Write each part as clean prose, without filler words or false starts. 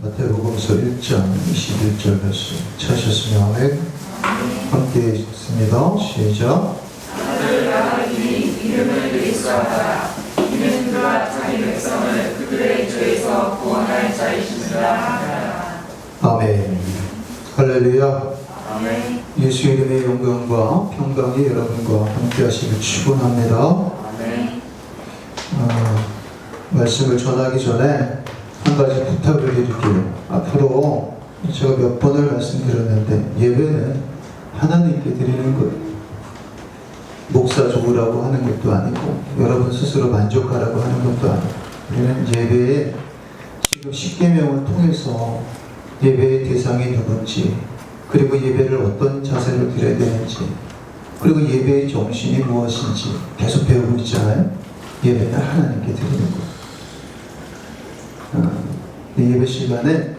마태복음서 1장 21절 말씀 찾으셨으면 아멘. 함께 읽습니다. 시작. 아들과 이니 이름을 그리스도하라. 이는 그가 자기 백성을 그들의 죄에서 구원할 자이시니라. 아멘. 할렐루야. 아멘. 예수 이름의 영광과 평강이 여러분과 함께 하시길 축원합니다. 아멘. 말씀을 전하기 전에 한 가지 부탁을 드릴게요. 앞으로 제가 몇 번을 말씀드렸는데 예배는 하나님께 드리는 거예요. 목사 좋으라고 하는 것도 아니고 여러분 스스로 만족하라고 하는 것도 아니고 우리는 예배에 지금 십계명을 통해서 예배의 대상이 누군지, 그리고 예배를 어떤 자세로 드려야 되는지, 그리고 예배의 정신이 무엇인지 계속 배우고 있잖아요. 예배는 하나님께 드리는 거예요. 예배 시간에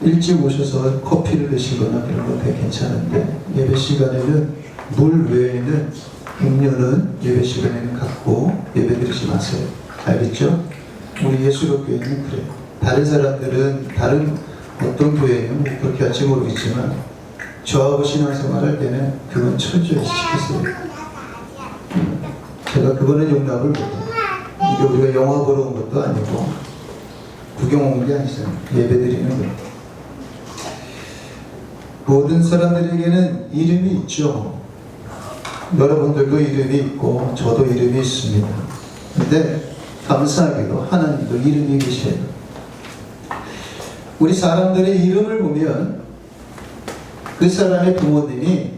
일찍 오셔서 커피를 드시거나 그런 건 되게 괜찮은데, 예배 시간에는 물 외에는 음료는 예배 시간에는 갖고 예배 드리지 마세요. 알겠죠? 우리 예수로교회는 그래요. 다른 사람들은 다른 어떤 교회는 그렇게 할지 모르겠지만 저하고 신앙생활 할 때는 그건 철저히 지키세요. 제가 그거는 용납을 못해요. 이게 우리가 영화 보러 온 것도 아니고 구경 온 게 아니잖아요. 예배 드리는 거예요. 모든 사람들에게는 이름이 있죠. 여러분들도 이름이 있고 저도 이름이 있습니다. 근데 감사하게도 하나님도 이름이 계셔요. 우리 사람들의 이름을 보면 그 사람의 부모님이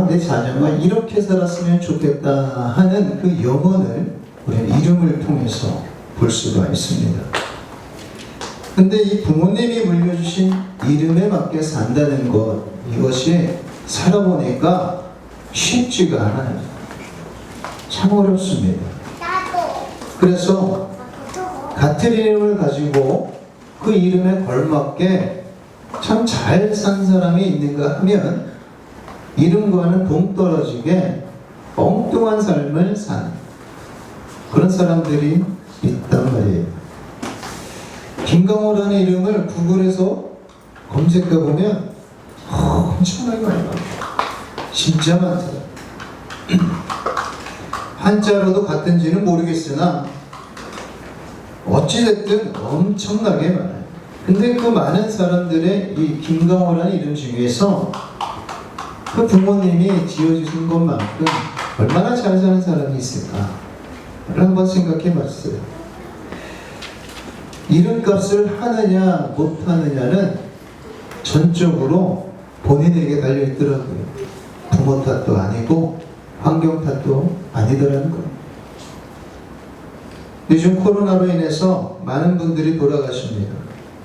내 자녀가 이렇게 살았으면 좋겠다 하는 그 염원을 우리는 이름을 통해서 볼 수가 있습니다. 근데 이 부모님이 물려주신 이름에 맞게 산다는 것, 이것이 살아보니까 쉽지가 않아요. 참 어렵습니다. 그래서 같은 이름을 가지고 그 이름에 걸맞게 참 잘 산 사람이 있는가 하면 이름과는 동떨어지게 엉뚱한 삶을 산 그런 사람들이 있단 말이에요. 김강호라는 이름을 구글에서 검색해보면 엄청나게 많이 나와요. 진짜 많다. 한자로도 같은지는 모르겠으나 어찌됐든 엄청나게 많아요. 근데 그 많은 사람들의 이 김강호라는 이름 중에서 그 부모님이 지어주신 것만큼 얼마나 잘 사는 사람이 있을까를 한번 생각해 봤어요. 이름값을 하느냐 못하느냐는 전적으로 본인에게 달려있더라고요. 부모 탓도 아니고 환경 탓도 아니더라는 거예요. 요즘 코로나로 인해서 많은 분들이 돌아가십니다.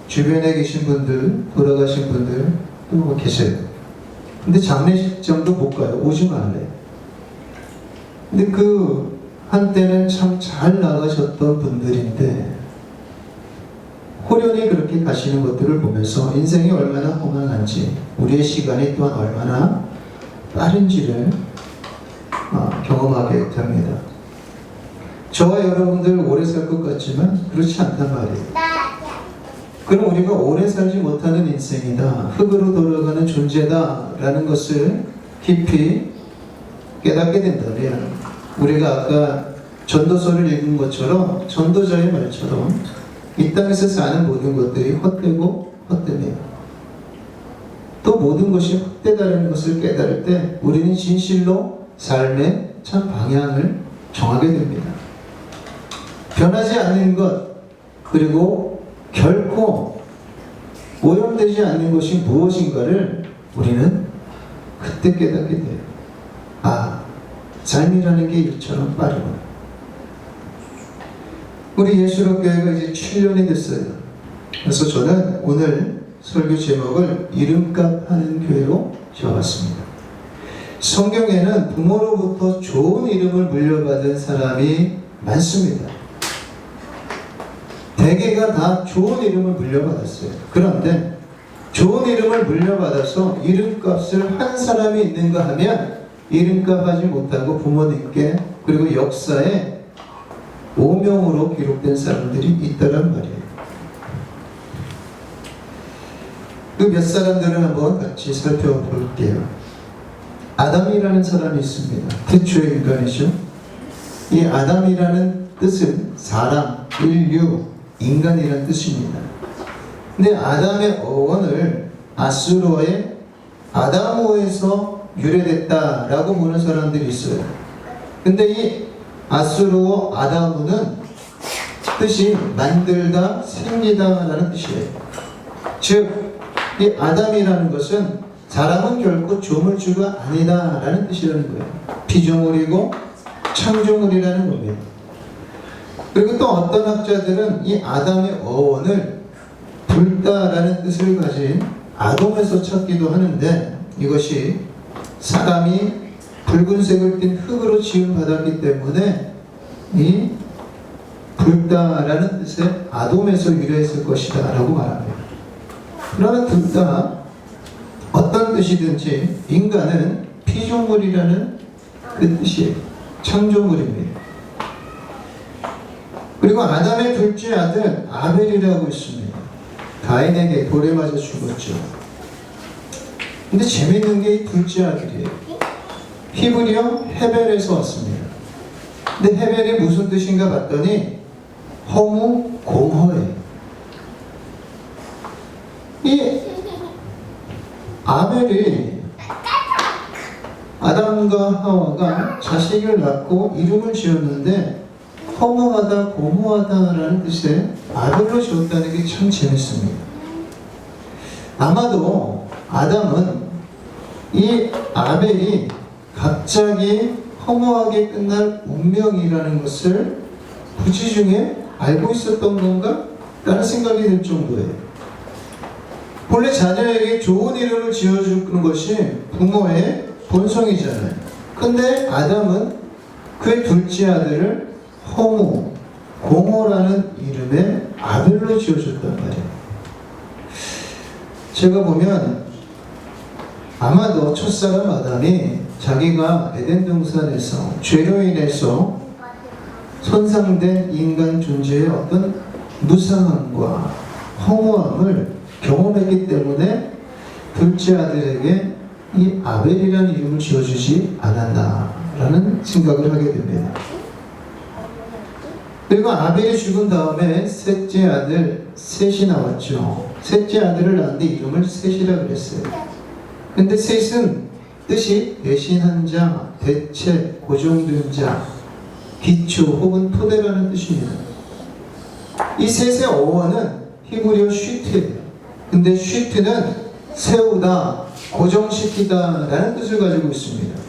주변에 계신 분들, 돌아가신 분들 또 계세요. 근데 장례식장도 못 가요. 오지 말래요. 근데 그 한때는 참 잘 나가셨던 분들인데 호련히 그렇게 가시는 것들을 보면서 인생이 얼마나 허망한지, 우리의 시간이 또한 얼마나 빠른지를 경험하게 됩니다. 저와 여러분들 오래 살 것 같지만 그렇지 않단 말이에요. 그럼 우리가 오래 살지 못하는 인생이다, 흙으로 돌아가는 존재다 라는 것을 깊이 깨닫게 된다면, 우리가 아까 전도서를 읽은 것처럼 전도자의 말처럼 이 땅에서 사는 모든 것들이 헛되고 헛되네요. 또 모든 것이 헛되다는 것을 깨달을 때 우리는 진실로 삶의 참 방향을 정하게 됩니다. 변하지 않는 것, 그리고 결코 오염되지 않는 것이 무엇인가를 우리는 그때 깨닫게 돼요. 삶이라는 게 일처럼 빠르구나. 우리 예수로교회가 이제 7년이 됐어요. 그래서 저는 오늘 설교 제목을 이름값 하는 교회로 지어봤습니다. 성경에는 부모로부터 좋은 이름을 물려받은 사람이 많습니다. 대개가 다 좋은 이름을 물려받았어요. 그런데 좋은 이름을 물려받아서 이름값을 한 사람이 있는가 하면 이름값 하지 못하고 부모님께 그리고 역사에 오명으로 기록된 사람들이 있다란 말이에요. 그 몇 사람들을 한번 같이 살펴볼게요. 아담이라는 사람이 있습니다. 태초의 인간이죠. 이 아담이라는 뜻은 사람, 인류, 인간이라는 뜻입니다. 근데 아담의 어원을 아수르어의 아다무에서 유래됐다라고 보는 사람들이 있어요. 근데 이 아수르어 아다무는 뜻이 만들다, 생기다라는 뜻이에요. 즉, 이 아담이라는 것은 사람은 결코 조물주가 아니다라는 뜻이라는 거예요. 피조물이고 창조물이라는 겁니다. 그리고 또 어떤 학자들은 이 아담의 어원을 붉다라는 뜻을 가진 아돔에서 찾기도 하는데, 이것이 사람이 붉은색을 띤 흙으로 지음받았기 때문에 이 붉다라는 뜻의 아돔에서 유래했을 것이다 라고 말합니다. 그러나 둘 다 어떤 뜻이든지 인간은 피조물이라는 그 뜻이에요. 창조물입니다. 그리고 아담의 둘째 아들 아벨이라고 있습니다. 가인에게 돌에 맞아 죽었죠. 근데 재밌는 게 이 둘째 아들이에요. 히브리어 헤벨에서 왔습니다. 근데 헤벨이 무슨 뜻인가 봤더니 허무 공허예요. 이 아벨이 아담과 하와가 자식을 낳고 이름을 지었는데 허무하다, 공허하다라는 뜻의 아벨로 지었다는 게 참 재밌습니다. 아마도 아담은 이 아벨이 갑자기 허무하게 끝날 운명이라는 것을 부지중에 알고 있었던 건가? 라는 생각이 들 정도예요. 본래 자녀에게 좋은 이름을 지어주는 것이 부모의 본성이잖아요. 근데 아담은 그의 둘째 아들을 허무, 공허라는 이름의 아벨로 지어줬단 말이에요. 제가 보면 아마도 첫사람 아담이 자기가 에덴 동산에서 죄로 인해서 손상된 인간 존재의 어떤 무상함과 허무함을 경험했기 때문에 둘째 아들에게 이 아벨이라는 이름을 지어주지 않았나라는 생각을 하게 됩니다. 그리고 아벨이 죽은 다음에 셋째 아들 셋이 나왔죠. 셋째 아들을 낳는데 이름을 셋이라 그랬어요. 근데 셋은 뜻이 배신한 자, 대책, 고정된 자, 기초 혹은 토대라는 뜻입니다. 이 셋의 어원은 히브리어 슈트예요. 근데 슈트는 세우다, 고정시키다 라는 뜻을 가지고 있습니다.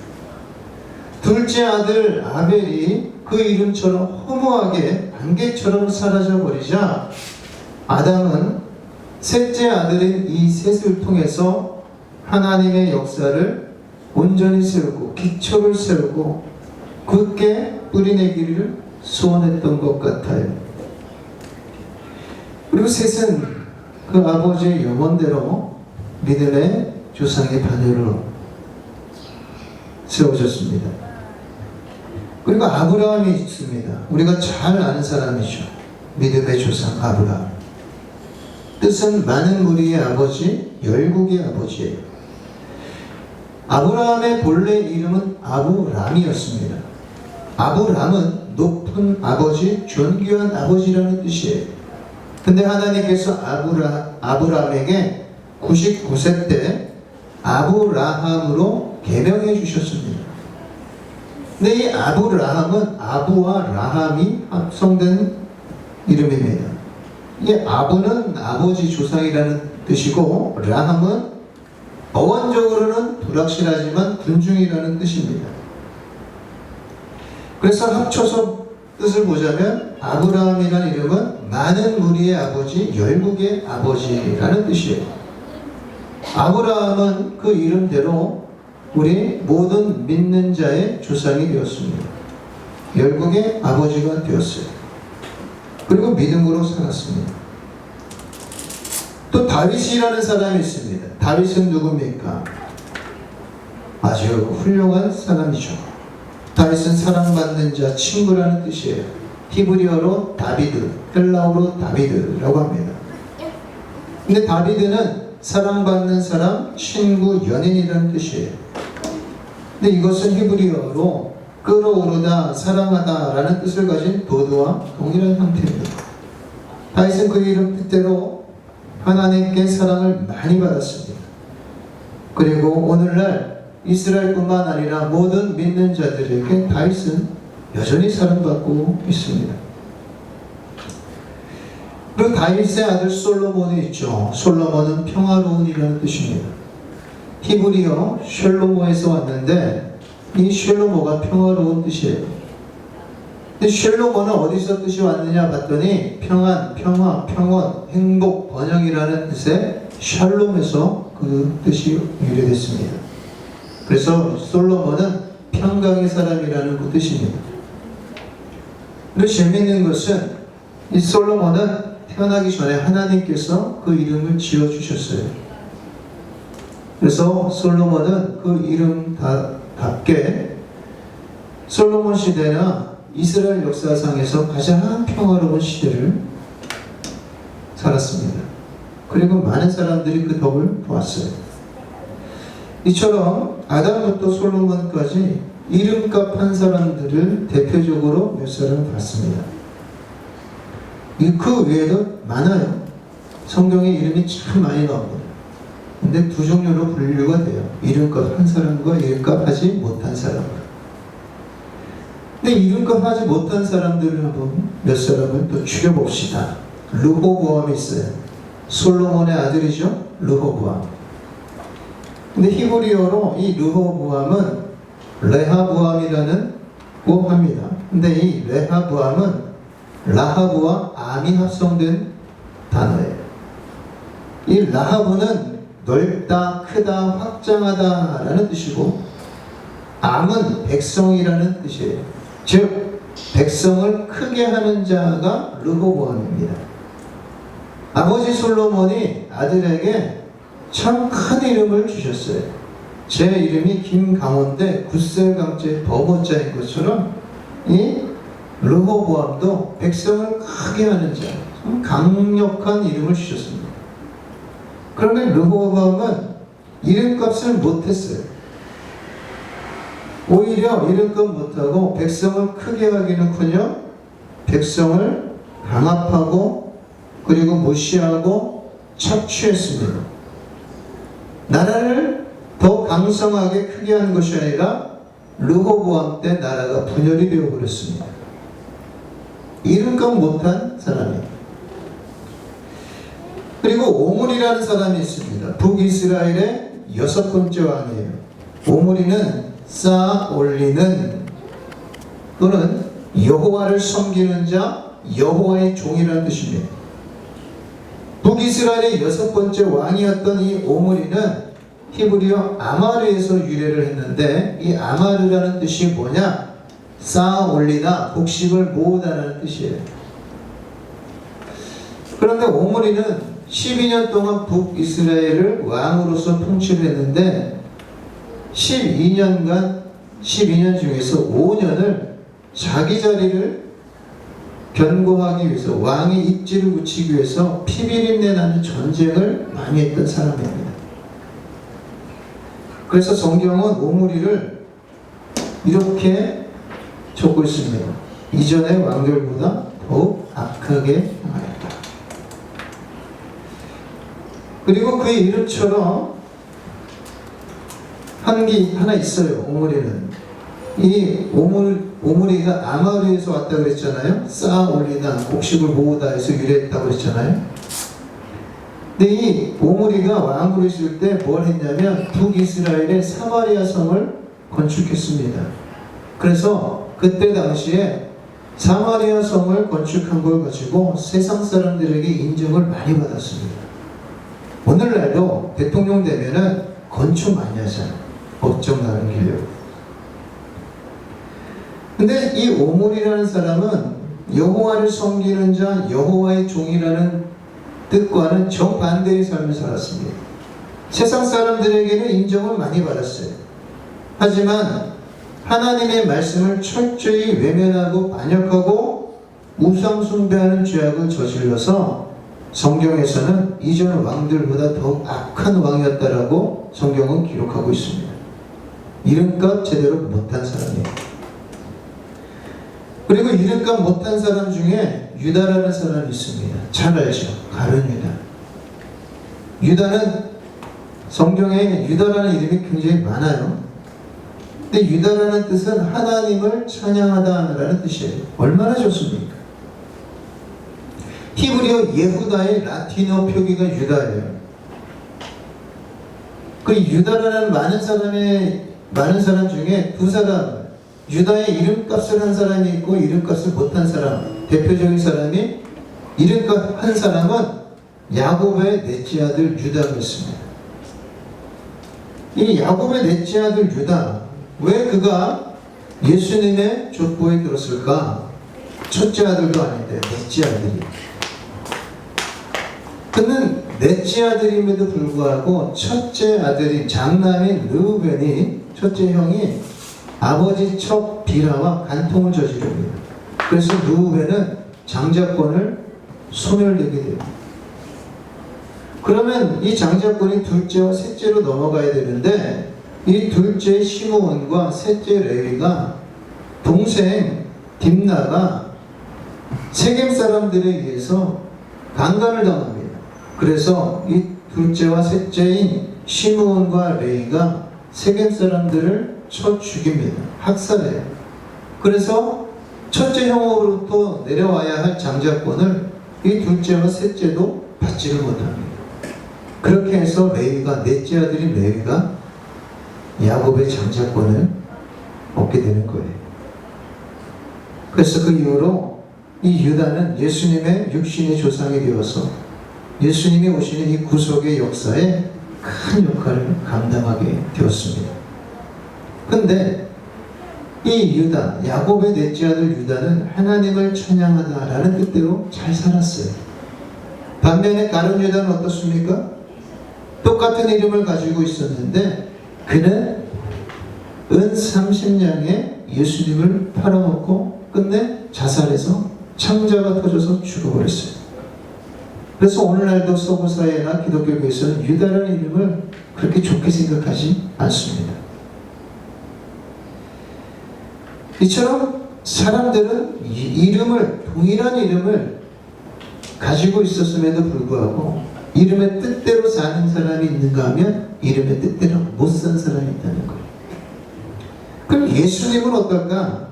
둘째 아들 아벨이 그 이름처럼 허무하게 안개처럼 사라져버리자 아담은 셋째 아들인 이 셋을 통해서 하나님의 역사를 온전히 세우고 기초를 세우고 굳게 뿌리내기를 소원했던 것 같아요. 그리고 셋은 그 아버지의 염원대로 믿음의 조상의 반열로 세워졌습니다. 그리고 아브라함이 있습니다. 우리가 잘 아는 사람이죠. 믿음의 조상 아브라함. 뜻은 많은 무리의 아버지, 열국의 아버지예요. 아브라함의 본래 이름은 아브람이었습니다. 아브람은 높은 아버지, 존귀한 아버지라는 뜻이에요. 근데 하나님께서 아브람에게 99세 때 아브라함으로 개명해 주셨습니다. 근데 이 아브라함은 아부와 라함이 합성된 이름입니다. 이 아부는 아버지 조상이라는 뜻이고 라함은 어원적으로는 불확실하지만 군중이라는 뜻입니다. 그래서 합쳐서 뜻을 보자면 아브라함이라는 이름은 많은 무리의 아버지, 열국의 아버지라는 뜻이에요. 아브라함은 그 이름대로 우리 모든 믿는 자의 조상이 되었습니다. 열국의 아버지가 되었어요. 그리고 믿음으로 살았습니다. 또 다윗이라는 사람이 있습니다. 다윗은 누굽니까? 아주 훌륭한 사람이죠. 다윗은 사랑받는 자, 친구라는 뜻이에요. 히브리어로 다비드, 헬라어로 다비드라고 합니다. 근데 다비드는 사랑받는 사람, 친구, 연인이라는 뜻이에요. 근데 이것은 히브리어로 끌어오르다, 사랑하다 라는 뜻을 가진 도드와 동일한 형태입니다. 다윗은 그 이름 뜻대로 하나님께 사랑을 많이 받았습니다. 그리고 오늘날 이스라엘뿐만 아니라 모든 믿는 자들에게 다윗은 여전히 사랑받고 있습니다. 그리고 다윗의 아들 솔로몬이 있죠. 솔로몬은 평화로운이라는 뜻입니다. 히브리어 쉘로모에서 왔는데 이 쉘로모가 평화로운 뜻이에요. 근데 쉘로모는 어디서 뜻이 왔느냐 봤더니 평안, 평화, 평온, 행복, 번영이라는 뜻의 샬롬에서 그 뜻이 유래됐습니다. 그래서 솔로몬은 평강의 사람이라는 그 뜻입니다. 그리고 재미있는 것은 이 솔로몬은 태어나기 전에 하나님께서 그 이름을 지어주셨어요. 그래서 솔로몬은 그 이름답게 솔로몬 시대나 이스라엘 역사상에서 가장 평화로운 시대를 살았습니다. 그리고 많은 사람들이 그 덕을 보았어요. 이처럼 아담부터 솔로몬까지 이름값 한 사람들을 대표적으로 몇 사람을 봤습니다. 그 외에도 많아요. 성경에 이름이 참 많이 나옵니다. 근데 두 종류로 분류가 돼요. 이름값 한 사람과 이름값 하지 못한 사람. 근데 이름값 하지 못한 사람들을 한번 몇 사람을 또 추려봅시다. 르호보암이 있어요. 솔로몬의 아들이죠. 르호보암. 근데 히브리어로 이 르호보암은 레하보암이라는 고 합니다. 근데 이 레하보암은 라하브와 암이 합성된 단어예요. 이 라하브는 넓다, 크다, 확장하다 라는 뜻이고 암은 백성이라는 뜻이에요. 즉 백성을 크게 하는 자가 르호보암입니다. 아버지 솔로몬이 아들에게 참 큰 이름을 주셨어요. 제 이름이 김강원대 굿셀강제 버거자인 것처럼 이 르호보암도 백성을 크게 하는 자, 강력한 이름을 주셨습니다. 그런데 르호보암은 이름값을 못했어요. 오히려 이름값 못하고 백성을 크게 하기는커녕 백성을 강압하고 그리고 무시하고 착취했습니다. 나라를 더 강성하게 크게 한 것이 아니라 르호보암 때 나라가 분열이 되어버렸습니다. 이름값 못한 사람이에요. 그리고 오므리라는 사람이 있습니다. 북이스라엘의 6번째 왕이에요. 오므리는 쌓아 올리는 또는 여호와를 섬기는 자, 여호와의 종이라는 뜻입니다. 북이스라엘의 6번째 왕이었던 이 오므리는 히브리어 아마르에서 유래를 했는데 이 아마르라는 뜻이 뭐냐? 쌓아 올리다, 곡식을 모으다라는 뜻이에요. 그런데 오므리는 12년 동안 북이스라엘을 왕으로서 통치를 했는데 12년 중에서 5년을 자기 자리를 견고하기 위해서 왕의 입지를 굳히기 위해서 피비린내 나는 전쟁을 많이 했던 사람입니다. 그래서 성경은 오므리를 이렇게 적고 있습니다. 이전의 왕들보다 더욱 악하게 행하였다. 그리고 그의 이름처럼 한 게 하나 있어요. 오므리는 이 오므리가 아마르에서 왔다 그랬잖아요. 쌓아 올리다, 곡식을 모으다 해서 유래했다고 그랬잖아요. 근데 이 오므리가 왕으로 있을 때 뭘 했냐면 북이스라엘의 사마리아 성을 건축했습니다. 그래서 그때 당시에 사마리아 성을 건축한 걸 가지고 세상 사람들에게 인정을 많이 받았습니다. 오늘날도 대통령 되면은 건축 많이 하잖아요. 법정 나는 길려고. 근데 이 오므리라는 사람은 여호와를 섬기는 자, 여호와의 종이라는 뜻과는 정반대의 삶을 살았습니다. 세상 사람들에게는 인정을 많이 받았어요. 하지만 하나님의 말씀을 철저히 외면하고 반역하고 우상 숭배하는 죄악을 저질러서 성경에서는 이전 왕들보다 더욱 악한 왕이었다라고 성경은 기록하고 있습니다. 이름값 제대로 못한 사람이에요. 그리고 이름값 못한 사람 중에 유다라는 사람이 있습니다. 잘 알죠? 가룟 유다. 유다는 성경에 유다라는 이름이 굉장히 많아요. 근데 유다라는 뜻은 하나님을 찬양하다라는 뜻이에요. 얼마나 좋습니까? 히브리어 예후다의 라틴어 표기가 유다예요. 그 유다라는 많은 사람 중에 두 사람, 유다의 이름값을 한 사람이 있고 이름값을 못한 사람, 대표적인 사람이 이름값 한 사람은 야곱의 넷째 아들 유다가 있습니다. 이 야곱의 넷째 아들 유다, 왜 그가 예수님의 족보에 들었을까? 첫째 아들도 아닌데 넷째 아들이. 그는 넷째 아들임에도 불구하고 첫째 아들인 장남인 르우벤이, 첫째 형이 아버지 척 비라와 간통을 저지릅니다. 그래서 르우벤은 장자권을 소멸되게 됩니다. 그러면 이 장자권이 둘째와 셋째로 넘어가야 되는데 이 둘째 시므온과 셋째 레위가 동생 딥나가 세겜 사람들에 의해서 강간을 당합니다. 그래서 이 둘째와 셋째인 시므온과 레위가 세겜 사람들을 쳐 죽입니다. 학살해요. 그래서 첫째 형으로부터 내려와야 할 장자권을 이 둘째와 셋째도 받지를 못합니다. 그렇게 해서 레위가, 넷째 아들인 레위가 야곱의 장자권을 얻게 되는 거예요. 그래서 그 이후로 이 유다는 예수님의 육신의 조상이 되어서 예수님이 오시는 이 구속의 역사에 큰 역할을 감당하게 되었습니다. 근데 이 유다, 야곱의 넷째 아들 유다는 하나님을 찬양하다라는 뜻대로 잘 살았어요. 반면에 가룟 유다는 어떻습니까? 똑같은 이름을 가지고 있었는데 그는 은 30냥에 예수님을 팔아먹고 끝내 자살해서 창자가 터져서 죽어버렸어요. 그래서 오늘날도 서구사회나 기독교교에서는 유다라는 이름을 그렇게 좋게 생각하지 않습니다. 이처럼 사람들은 이름을, 동일한 이름을 가지고 있었음에도 불구하고 이름의 뜻대로 사는 사람이 있는가 하면 이름의 뜻대로 못 산 사람이 있다는 거예요. 그럼 예수님은 어떨까?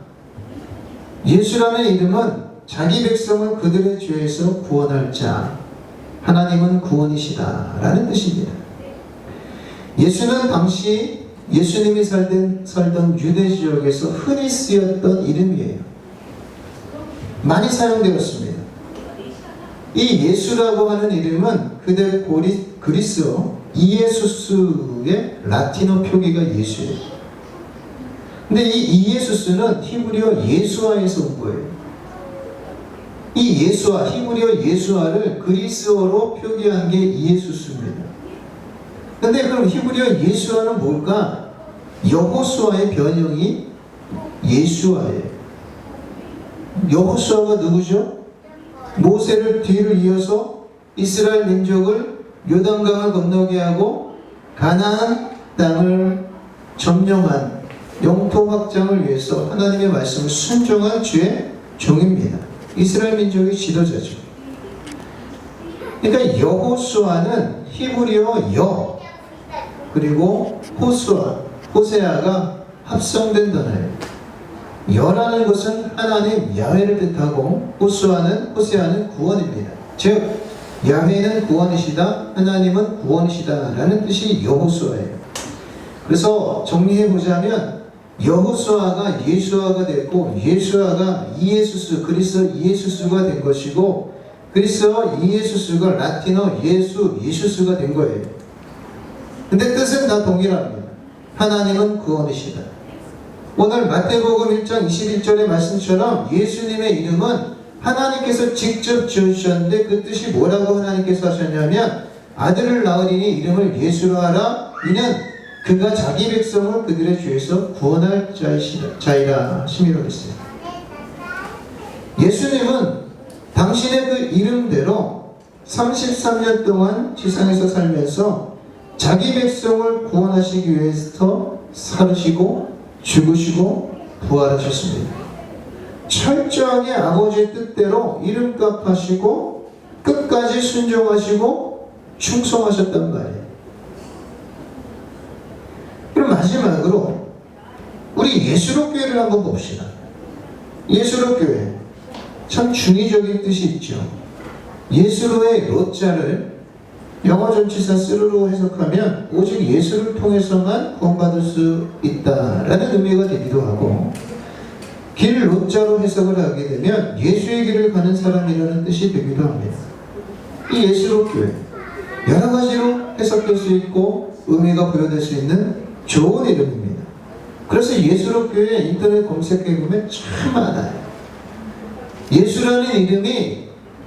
예수라는 이름은 자기 백성을 그들의 죄에서 구원할 자, 하나님은 구원이시다 라는 뜻입니다. 예수는 당시 예수님이 살던 유대 지역에서 흔히 쓰였던 이름이에요. 많이 사용되었습니다. 이 예수라고 하는 이름은 그대 그리스어 이에수스의 라틴어 표기가 예수예요. 근데 이 이에수스는 히브리어 예수아에서 온 거예요. 이 예수아, 히브리어 예수아를 그리스어로 표기한 게 이에수스입니다. 근데 그럼 히브리어 예수아는 뭘까? 여호수아의 변형이 예수아예요. 여호수아가 누구죠? 모세를 뒤를 이어서 이스라엘 민족을 요단강을 건너게 하고 가나안 땅을 점령한 영토 확장을 위해서 하나님의 말씀을 순종한 주의 종입니다. 이스라엘 민족의 지도자죠. 그러니까 여호수아는 히브리어 여 그리고 호수아, 호세아가 합성된 단어예요. 여라는 것은 하나님 야훼를 뜻하고 호세아는 구원입니다. 즉 야훼는 구원이시다, 하나님은 구원이시다 라는 뜻이 여호수아예요. 그래서 정리해보자면 여호수아가 예수아가 됐고 예수아가 이에수스, 그리스어 이에수스가 된 것이고 그리스어 이에수스가 라틴어 예수스가 된 거예요. 근데 뜻은 다 동일합니다. 하나님은 구원이시다. 오늘 마태복음 1장 21절의 말씀처럼 예수님의 이름은 하나님께서 직접 지어주셨는데 그 뜻이 뭐라고 하나님께서 하셨냐면 아들을 낳으리니 이름을 예수로 하라. 이는 그가 자기 백성을 그들의 죄에서 구원할 자이라 하심이라고 했어요. 예수님은 당신의 그 이름대로 33년 동안 지상에서 살면서 자기 백성을 구원하시기 위해서 살으시고 죽으시고 부활하셨습니다. 철저하게 아버지의 뜻대로 이름값 하시고 끝까지 순종하시고 충성하셨단 말이에요. 그럼 마지막으로 우리 예수로 교회를 한번 봅시다. 예수로 교회 참 중의적인 뜻이 있죠. 예수로의 로자를 영어 전치사 쓰르로 해석하면 오직 예수를 통해서만 구원받을 수 있다라는 의미가 되기도 하고, 길 로자로 해석을 하게 되면 예수의 길을 가는 사람이라는 뜻이 되기도 합니다. 이 예수로 교회 여러 가지로 해석될 수 있고 의미가 부여될 수 있는 좋은 이름입니다. 그래서 예수로 교회 인터넷 검색해 보면 참 많아요. 예수라는 이름이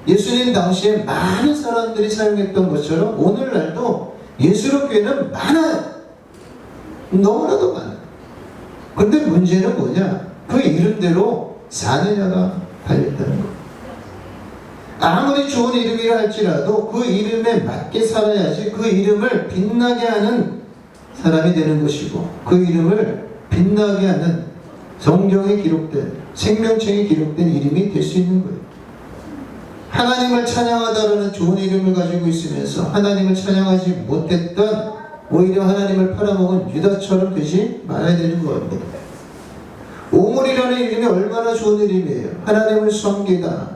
예수님 당시에 많은 사람들이 사용했던 것처럼 오늘날도 예수로 교회는 많아요. 너무나도 많아요. 근데 문제는 뭐냐? 그 이름대로 사느냐가 달렸다는 거. 아무리 좋은 이름이라 할지라도 그 이름에 맞게 살아야지 그 이름을 빛나게 하는 사람이 되는 것이고, 그 이름을 빛나게 하는 성경에 기록된, 생명책에 기록된 이름이 될 수 있는 거예요. 하나님을 찬양하다라는 좋은 이름을 가지고 있으면서 하나님을 찬양하지 못했던, 오히려 하나님을 팔아먹은 유다처럼 되지 말아야 되는 겁니다. 오물이라는 이름이 얼마나 좋은 이름이에요. 하나님을 섬기다.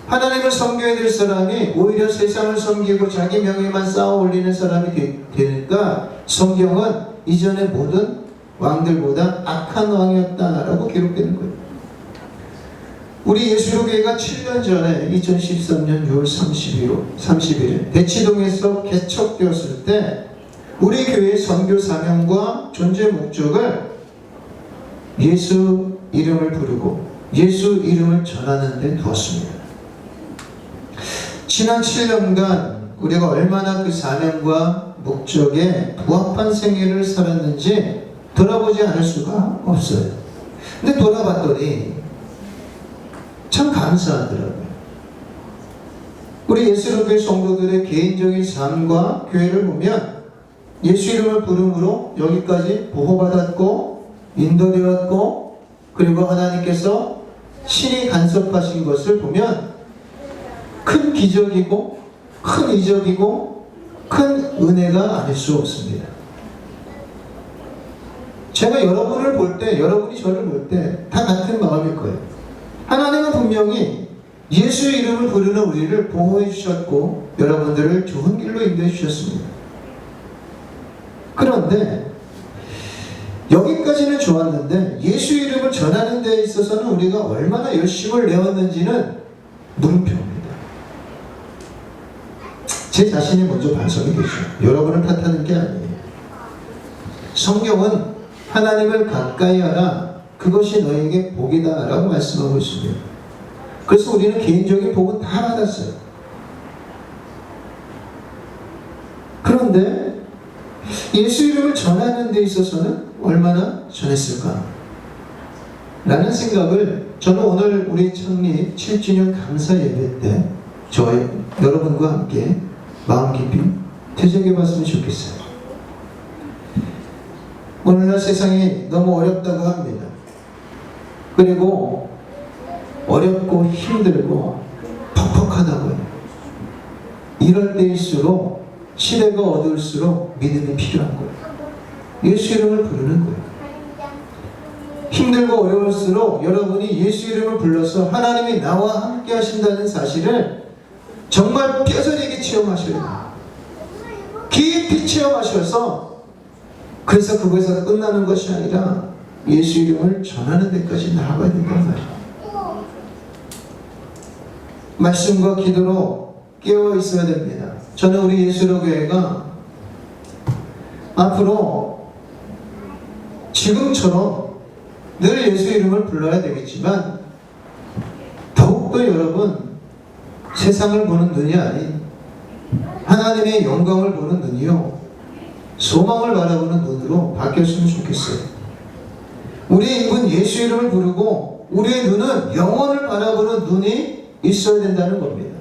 하나님을 섬겨야 될 사람이 오히려 세상을 섬기고 자기 명예만 쌓아 올리는 사람이 되니까 성경은 이전의 모든 왕들보다 악한 왕이었다라고 기록되는 거예요. 우리 예수로교회가 7년 전에 2013년 6월 30일 대치동에서 개척되었을 때 우리 교회의 선교 사명과 존재 목적을 예수 이름을 부르고 예수 이름을 전하는 데 두었습니다. 지난 7년간 우리가 얼마나 그 사명과 목적에 부합한 생애를 살았는지 돌아보지 않을 수가 없어요. 근데 돌아봤더니 참 감사하더라고요. 우리 예수로교회 성도들의 개인적인 삶과 교회를 보면 예수 이름을 부름으로 여기까지 보호받았고 인도되었고, 그리고 하나님께서 신이 간섭하신 것을 보면 큰 기적이고 큰 이적이고 큰 은혜가 아닐 수 없습니다. 제가 여러분을 볼 때, 여러분이 저를 볼 때 다 같은 마음일 거예요. 하나님은 분명히 예수의 이름을 부르는 우리를 보호해 주셨고 여러분들을 좋은 길로 인도해 주셨습니다. 그런데 여기까지는 좋았는데 예수 이름을 전하는 데 있어서는 우리가 얼마나 열심을 내었는지는 물음표입니다. 제 자신이 먼저 반성이 되죠. 여러분을 탓하는 게 아니에요. 성경은 하나님을 가까이 하라, 그것이 너에게 복이다 라고 말씀하고 있습니다. 그래서 우리는 개인적인 복은 다 받았어요. 그런데 예수 이름을 전하는 데 있어서는 얼마나 전했을까? 라는 생각을 저는 오늘 우리 창립 7주년 감사 예배 때 여러분과 함께 마음 깊이 되새겨 봤으면 좋겠어요. 오늘날 세상이 너무 어렵다고 합니다. 그리고 어렵고 힘들고 퍽퍽하다고요. 이럴 때일수록, 시대가 어두울수록 믿음이 필요한 거예요. 예수 이름을 부르는 거예요. 힘들고 어려울수록 여러분이 예수 이름을 불러서 하나님이 나와 함께 하신다는 사실을 정말 뼈저리게 체험하셔야 돼요. 깊이 체험하셔서, 그래서 그것에서 끝나는 것이 아니라 예수 이름을 전하는 데까지 나아가야 된단 말이에요. 말씀과 기도로 깨어 있어야 됩니다. 저는 우리 예수로 교회가 앞으로 지금처럼 늘 예수 이름을 불러야 되겠지만 더욱더 여러분, 세상을 보는 눈이 아닌 하나님의 영광을 보는 눈이요, 소망을 바라보는 눈으로 바뀌었으면 좋겠어요. 우리의 입은 예수 이름을 부르고 우리의 눈은 영원을 바라보는 눈이 있어야 된다는 겁니다.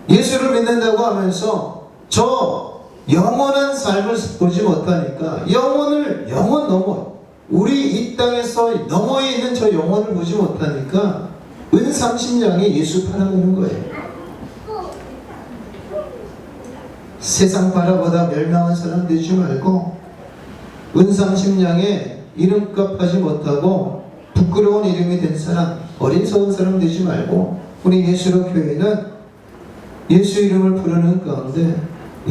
예수를 믿는다고 하면서 저 영원한 삶을 보지 못하니까 영원 넘어 우리 이 땅에서 너머에 있는 저 영혼을 보지 못하니까 은삼십냥에 예수 팔아보는 거예요. 세상 바라보다 멸망한 사람 되지 말고 은삼십냥에 이름값 하지 못하고 부끄러운 이름이 된 사람, 어리석은 사람 되지 말고 우리 예수로 교회는 예수 이름을 부르는 가운데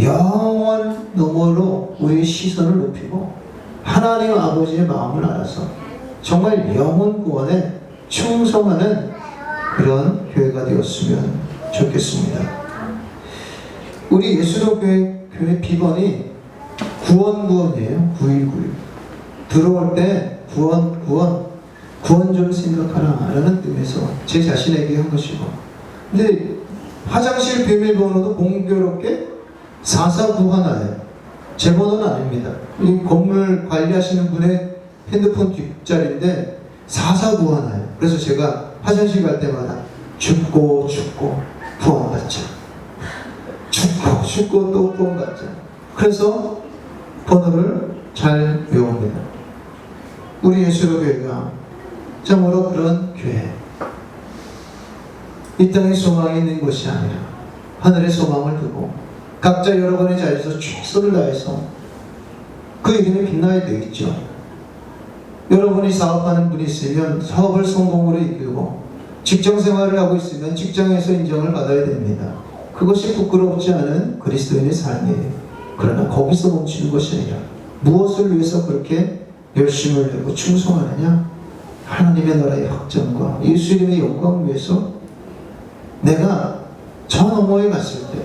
영원 너머로 우리의 시선을 높이고 하나님 아버지의 마음을 알아서 정말 영혼 구원에 충성하는 그런 교회가 되었으면 좋겠습니다. 우리 예수로 교회 비번이 구원이에요. 9191. 들어올 때 구원 좀 생각하라 라는 뜻에서 제 자신에게 한 것이고, 근데 화장실 비밀번호도 공교롭게 4491예요. 제 번호는 아닙니다. 이 건물 관리하시는 분의 핸드폰 뒷자리인데 4491예요. 그래서 제가 화장실 갈 때마다 죽고 구원받자, 죽고 또 구원받자. 그래서 번호를 잘 외웁니다. 우리 예수로 교회가 참으로 그런 교회, 이 땅에 소망이 있는 것이 아니라 하늘의 소망을 두고 각자 여러분의 자리에서 최선을 다해서 그 이름이 빛나야 되겠죠. 여러분이 사업하는 분이 있으면 사업을 성공으로 이끌고, 직장생활을 하고 있으면 직장에서 인정을 받아야 됩니다. 그것이 부끄럽지 않은 그리스도인의 삶이에요. 그러나 거기서 멈추는 것이 아니라 무엇을 위해서 그렇게 열심을 내고 충성하느냐? 하나님의 나라의 확장과 예수 이름의 영광을 위해서 내가 저 너머에 갔을 때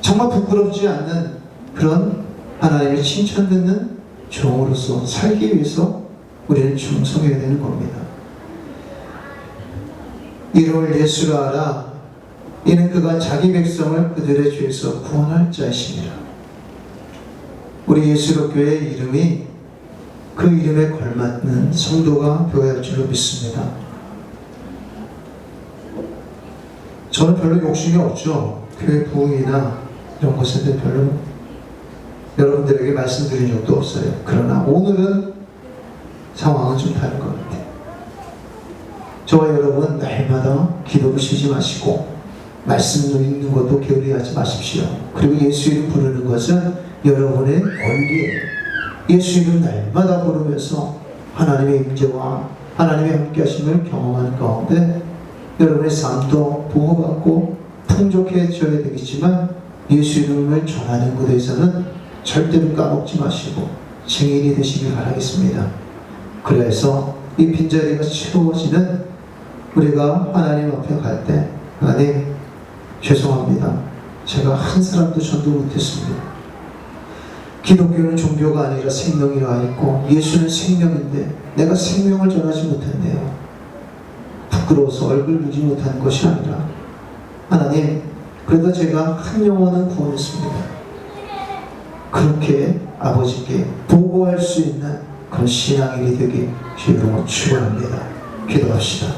정말 부끄럽지 않는 그런 하나님의 칭찬 듣는 종으로서 살기 위해서 우리는 충성해야 되는 겁니다. 이름을 예수로 알아. 이는 그가 자기 백성을 그들의 죄에서 구원할 자이시니라. 우리 예수로 교회의 이름이 그 이름에 걸맞는 성도가 되어야 할 줄로 믿습니다. 저는 별로 욕심이 없죠. 교회 부흥이나 이런 것에 대해 별로 여러분들에게 말씀드린 적도 없어요. 그러나 오늘은 상황은 좀 다른 것 같아요. 저와 여러분 날마다 기도를 쉬지 마시고 말씀을 읽는 것도 게으르하지 마십시오. 그리고 예수 이름 부르는 것은 여러분의 권리예요. 예수 이름 날마다 부르면서 하나님의 임재와 하나님의 함께 하심을 경험하는 가운데 여러분의 삶도 보호받고 풍족해져야 되겠지만, 예수 이름을 전하는 곳에서는 절대로 까먹지 마시고 증인이 되시길 바라겠습니다. 그래서 이 빈자리가 채워지는 우리가 하나님 앞에 갈 때, 하나님 죄송합니다. 제가 한 사람도 전도 못했습니다. 기독교는 종교가 아니라 생명이라 했고 예수는 생명인데 내가 생명을 전하지 못했네요. 부끄러워서 얼굴 보지 못한 것이 아니라 하나님, 그래도 제가 한 영혼은 구원했습니다. 그렇게 아버지께 보고할 수 있는 그런 신앙인이 되기 주님으로 축원합니다. 기도합시다.